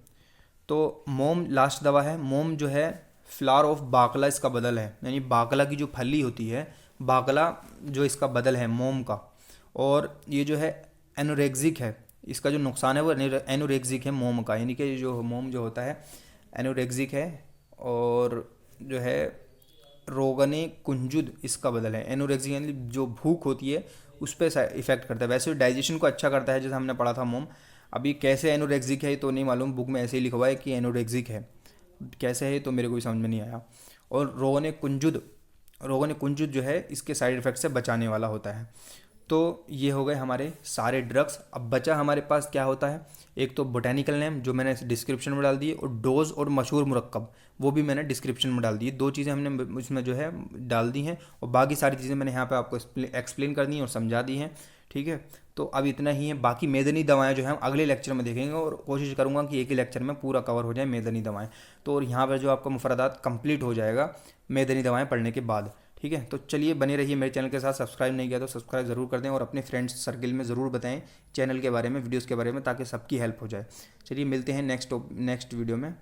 तो मोम लास्ट दवा है। मोम जो है फ्लावर ऑफ बाकला इसका बदल है, यानी बाकला की जो फली होती है, बाकला जो इसका बदल है मोम का। और ये जो है एनोरेक्सिक है, इसका जो नुकसान है वो एनोरेक्सिक है मोम का, यानी कि जो मोम जो होता है एनोरेक्सिक है। और जो है रोगने कुंजुद इसका बदल है। एनोरेक्सिक यानी जो भूख होती है उस पर इफेक्ट करता है। वैसे डाइजेशन को अच्छा करता है, जैसे हमने पढ़ा था मोम। अभी कैसे एनोरेक्सिक है तो नहीं मालूम, बुक में ऐसे ही लिखा हुआ है कि एनोरेक्सिक है, कैसे है तो मेरे को भी समझ में नहीं आया। और रोगन कुंजुद जो है इसके साइड इफ़ेक्ट से बचाने वाला होता है। तो ये हो गए हमारे सारे ड्रग्स। अब बचा हमारे पास क्या होता है, एक तो बोटेनिकल नेम जो मैंने डिस्क्रिप्शन में डाल दिए, और डोज और मशहूर मुरक्कब वो भी मैंने डिस्क्रिप्शन में डाल दिए। दो चीज़ें हमने उसमें जो है डाल दी हैं, और बाकी सारी चीज़ें मैंने यहाँ पे आपको एक्सप्लेन कर दी हैं और समझा दी हैं, ठीक है। तो अब इतना ही है, बाकी मेदनी दवाएं जो हैं हम अगले लेक्चर में देखेंगे, और कोशिश करूँगा कि एक ही लेक्चर में पूरा कवर हो जाए मेदनी दवाएँ। तो और यहाँ पर जो आपका मुफरदात कंप्लीट हो जाएगा मेदनी दवाएँ पढ़ने के बाद, ठीक है। तो चलिए बने रहिए मेरे चैनल के साथ। सब्सक्राइब नहीं किया तो सब्सक्राइब ज़रूर कर दें, और अपने फ्रेंड्स सर्किल में ज़रूर बताएं चैनल के बारे में, वीडियोस के बारे में, ताकि सबकी हेल्प हो जाए। चलिए मिलते हैं नेक्स्ट वीडियो में।